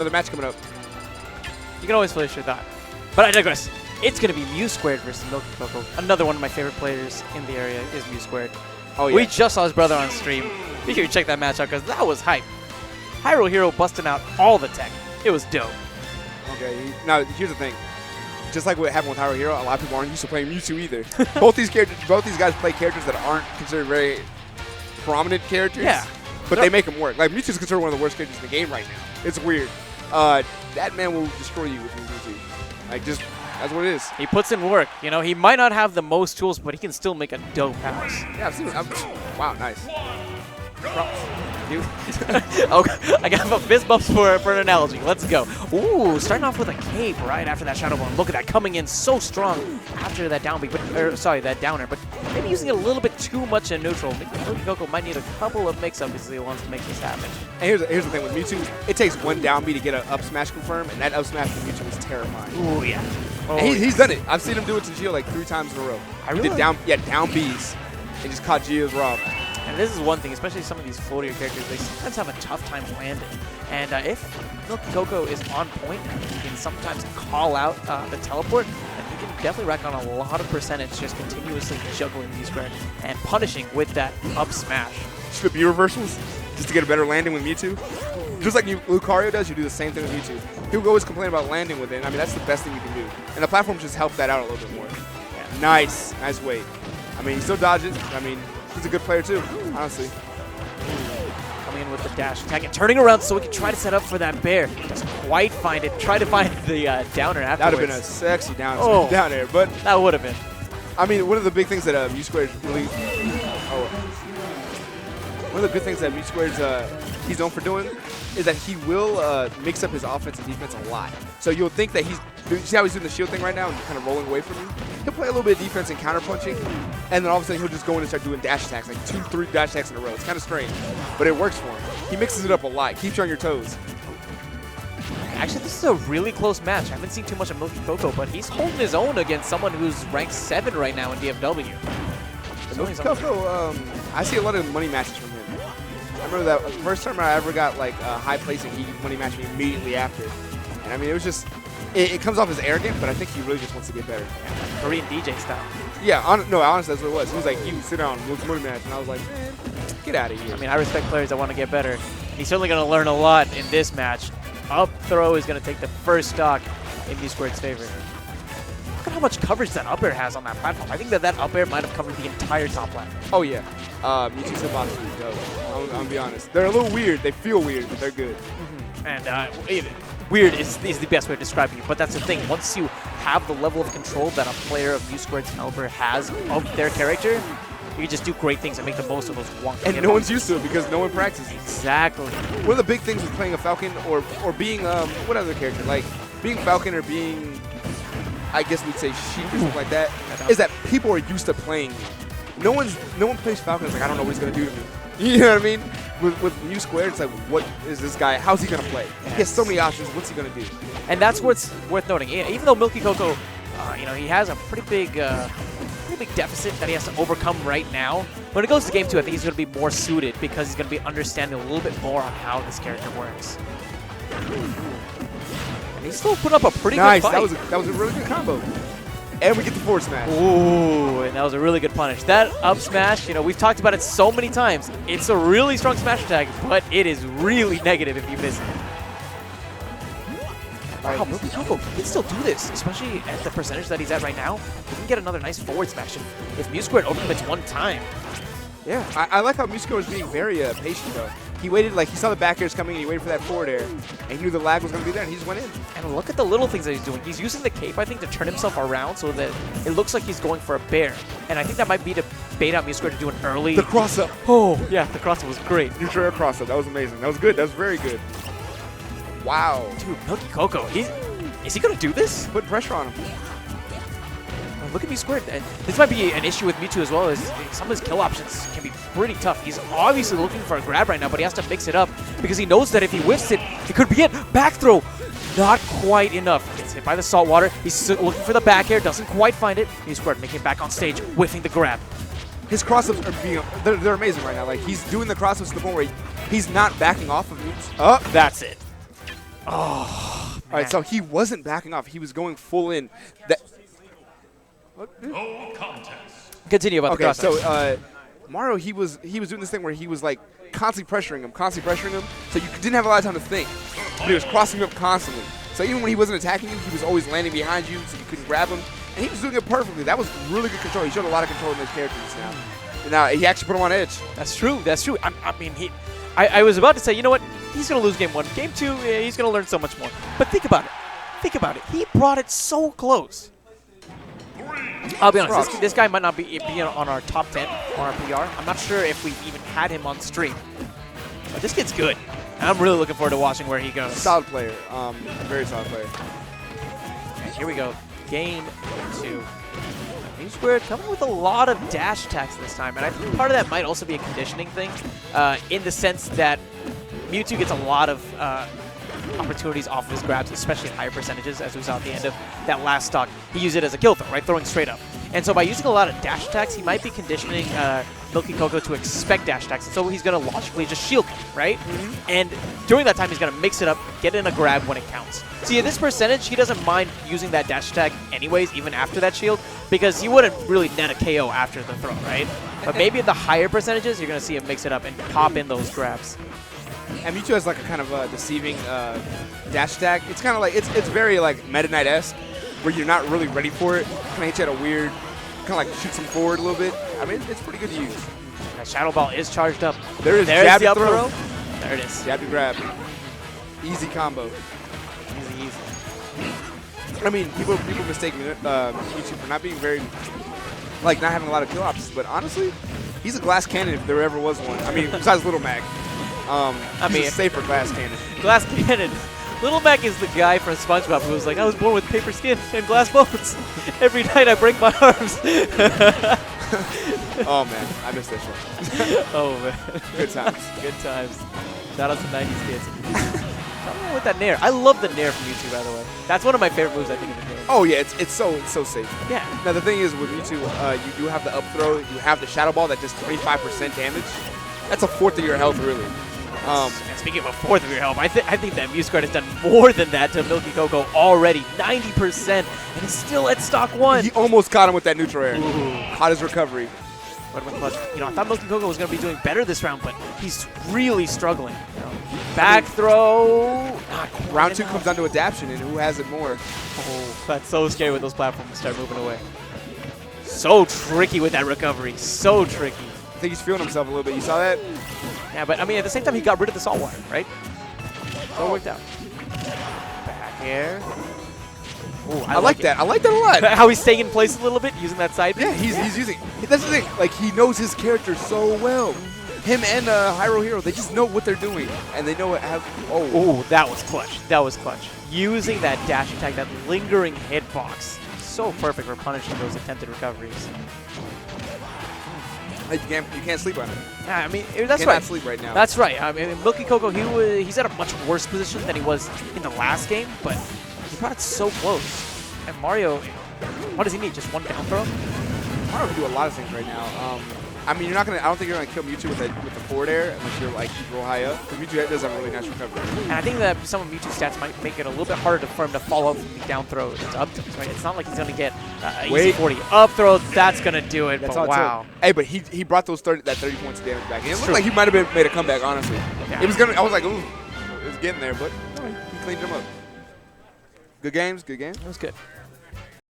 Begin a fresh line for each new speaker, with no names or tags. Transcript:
Another match coming up.
You can always finish your thought. But I digress. It's going to be Mew² versus Milky Coco. Another one of my favorite players in the area is Mew².
Oh, yeah.
We just saw his brother on stream. Be sure you check that match out because that was hype. Hyrule Hero busting out all the tech. It was dope.
Okay, now here's the thing. Just like what happened with Hyrule Hero, a lot of people aren't used to playing Mewtwo either. both these guys play characters that aren't considered very prominent characters.
Yeah.
But they make them work. Like, Mewtwo's considered one of the worst characters in the game right now. It's weird. That man will destroy you with Mewtwo. Like, just, that's what it is.
He puts in work. You know, he might not have the most tools, but he can still make a dope house.
Yeah, I've seen it. Wow, nice.
Dude. Okay, I got fist bumps for an analogy. Let's go. Ooh, starting off with a cape right after that Shadow Bone. Look at that, coming in so strong after that down B, that downer, but maybe using it a little bit too much in neutral. Milky Coco might need a couple of mix-ups if he wants to make this happen.
And here's the thing with Mewtwo, it takes one down B to get an up smash confirm, and that up smash from Mewtwo is terrifying.
Ooh, yeah. Oh,
and he's done it. I've seen him do it to Geo like 3 times in a row. He did down Bs and just caught Geo's Rob.
And this is one thing, especially some of these floatier characters, they sometimes have a tough time landing. And if Milky Coco is on point, he can sometimes call out the teleport, and he can definitely rack on a lot of percentage just continuously juggling Mew² and punishing with that up smash.
Should it be reversals just to get a better landing with Mewtwo? Just like Lucario does, you do the same thing with Mewtwo. People always complain about landing with it. I mean, that's the best thing you can do. And the platform just helped that out a little bit more. Yeah. Nice weight. I mean, he still dodges. I mean, he's a good player too, honestly.
Coming in with the dash attack and turning around so we can try to set up for that bear. Doesn't quite find it. Try to find the downer afterwards.
That would have been a sexy down there, but
that would have been.
I mean, one of the big things that Mew² really, one of the good things that Mew²'s he's known for doing is that he will mix up his offense and defense a lot. So you'll think that you see how he's doing the shield thing right now and kind of rolling away from you? He'll play a little bit of defense and counter punching, and then all of a sudden he'll just go in and start doing dash attacks, like 2, 3 dash attacks in a row. It's kind of strange, but it works for him. He mixes it up a lot, keeps you on your toes.
Actually, this is a really close match. I haven't seen too much of Milky Coco, but he's holding his own against someone who's ranked 7 right now in DFW.
Milky Coco, I see a lot of money matches from him. I remember that the first time I ever got like a high placing, he money matched me immediately after. And I mean, it was just, it comes off as arrogant, but I think he really just wants to get better.
Yeah, Korean DJ style.
Yeah, no, honestly, that's what it was. He was like, you sit down, let's money match. And I was like, man, get out of here.
I mean, I respect players that want to get better. He's certainly going to learn a lot in this match. Up throw is going to take the first stock in Mew²'s favor. Look at how much coverage that up air has on that platform. I think that up air might have covered the entire top platform.
Oh, yeah. Mewtwo's hip is pretty dope. I'm going to be honest. They're a little weird. They feel weird, but they're good.
And weird is the best way to describe you, but that's the thing. Once you have the level of control that a player of Mew²'s caliber has of their character, you can just do great things and make the most of those wonky.
And no one's used to it because no one practices.
Exactly.
One of the big things with playing a Falcon or being, what other character? Like, being Falcon or being, I guess we'd say Sheep or something like that, is that people are used to playing me. No one plays Falcon and is like, I don't know what he's going to do to me. You know what I mean? With Mew², it's like, what is this guy? How's he going to play? He has so many options. What's he going to do?
And that's what's worth noting. Even though Milky Coco, he has a pretty big deficit that he has to overcome right now. When it goes to game 2, I think he's going to be more suited because he's going to be understanding a little bit more on how this character works. And he's still put up a pretty good fight.
Nice. That was a really good combo. And we get the forward smash.
Ooh, and that was a really good punish. That up smash, we've talked about it so many times. It's a really strong smash attack, but it is really negative if you miss it. Wow, Milky Coco can still do this, especially at the percentage that he's at right now. He can get another nice forward smash if Mew² overcommits one time.
Yeah, I like how Mew² was being very patient, though. He waited, like, he saw the back airs coming, and he waited for that forward air. And he knew the lag was going to be there, and he just went in.
And look at the little things that he's doing. He's using the cape, I think, to turn himself around so that it looks like he's going for a bear. And I think that might be to bait out Mew² to do an early...
The cross-up.
Oh, yeah, the cross-up was great.
Neutral air cross-up. That was amazing. That was good. That was very good. Wow.
Dude, Milky Coco, is he going to do this?
Put pressure on him.
Look at Mew². And this might be an issue with Mewtwo as well, as some of his kill options can be pretty tough. He's obviously looking for a grab right now, but he has to mix it up because he knows that if he whiffs it, it could be it. Back throw, not quite enough. Gets hit by the salt water. He's looking for the back air, doesn't quite find it. Mew² making it back on stage, whiffing the grab.
His cross-ups are they're amazing right now. Like, he's doing the cross-ups to the point where he's not backing off of Mewtwo.
That's it. Oh,
All right, so he wasn't backing off. He was going full in. That.
No contest.
Continue about the
Okay,
cross.
so Mario, he was doing this thing where he was like constantly pressuring him, so you didn't have a lot of time to think. But he was crossing him up constantly. So even when he wasn't attacking you, he was always landing behind you, so you couldn't grab him. And he was doing it perfectly. That was really good control. He showed a lot of control in those characters now. And now he actually put him on edge.
That's true. That's true. I mean, I was about to say, you know what? He's going to lose game 1. Game 2, yeah, he's going to learn so much more. But think about it. Think about it. He brought it so close. I'll be honest. This guy might not be on our top 10 on our PR. I'm not sure if we've even had him on stream. But this kid's good. And I'm really looking forward to watching where he goes.
Solid player. Very solid player.
And here we go. Game 2. Mew² coming with a lot of dash attacks this time, and I think part of that might also be a conditioning thing, in the sense that Mewtwo gets a lot of opportunities off of his grabs, especially at higher percentages, as we saw at the end of that last stock. He used it as a kill throw, right, throwing straight up. And so by using a lot of dash attacks, he might be conditioning Milky Coco to expect dash attacks, so he's going to logically just shield him, right? And during that time, he's going to mix it up, get in a grab when it counts. See, at this percentage, he doesn't mind using that dash attack anyways, even after that shield, because he wouldn't really net a KO after the throw, right? But maybe at the higher percentages, you're going to see him mix it up and pop in those grabs.
And Mewtwo has like a kind of deceiving dash attack. It's kind of like, it's very like Meta Knight-esque, where you're not really ready for it. Kind of hits you at a weird, kind of like shoots him forward a little bit. I mean, it's pretty good to use.
That Shadow Ball is charged up.
There's
the up
throw.
There it is.
Jab to grab. Easy combo.
Easy, easy.
I mean, people mistake Mewtwo for not being very, like, not having a lot of kill options, but honestly, he's a glass cannon if there ever was one. I mean, besides Little Mac. He's a safer glass cannon.
Glass cannon. Little Mac is the guy from SpongeBob who was like, I was born with paper skin and glass bones. Every night I break my arms.
Oh, man. I missed that show.
Oh, man.
Good times.
Good times. Shout out to 90s kids. Tell me with that Nair. I love the Nair from Mewtwo, by the way. That's one of my favorite moves, I think, in the game.
Oh, yeah. It's so safe.
Yeah.
Now, the thing is, with Mewtwo, you do have the up throw. You have the Shadow Ball that does 25% damage. That's a fourth of your health, really.
And speaking of a fourth of your health, I think that Mew² has done more than that to Milky Coco already. 90%, and he's still at stock 1.
He almost caught him with that neutral air.
Ooh.
Caught his recovery.
But you know, I thought Milky Coco was going to be doing better this round, but he's really struggling. You know, back throw.
Round 2 comes down to adaption, and who has it more?
Oh, that's so scary when those platforms start moving away. So tricky with that recovery. So tricky.
I think he's feeling himself a little bit. You saw that?
Yeah, but I mean, at the same time, he got rid of the salt water, right? So it worked out. Back air. Ooh,
I like that. I like that a lot.
How he's staying in place a little bit, using that side.
Yeah, he's using. That's the thing. Like, he knows his character so well. Him and Hyrule Hero, they just know what they're doing, and they know what.
Oh, that was clutch. That was clutch. Using that dash attack, that lingering hitbox, so perfect for punishing those attempted recoveries.
You can't sleep on it.
Yeah, I mean, that's
you
right.
Cannot sleep right now.
That's right. I mean, Milky Coco, he's at a much worse position than he was in the last game, but he brought it so close. And Mario, what does he need? Just one down throw?
Mario can do a lot of things right now. I mean, I don't think you're gonna kill Mewtwo with the forward air unless you're like real high up. Because Mewtwo does have a really nice recovery.
And I think that some of Mewtwo's stats might make it a little bit harder for him to follow up from the down throw to up tilts, right? It's not like he's gonna get easy 40 up throw. That's gonna do it.
That's
but wow.
Hey, but he brought those 30 points of damage back. And it looked like he might have made a comeback. Honestly,
Yeah.
it was gonna. I was like, ooh, it was getting there, but he cleaned him up. Good games. Good game.
It was good.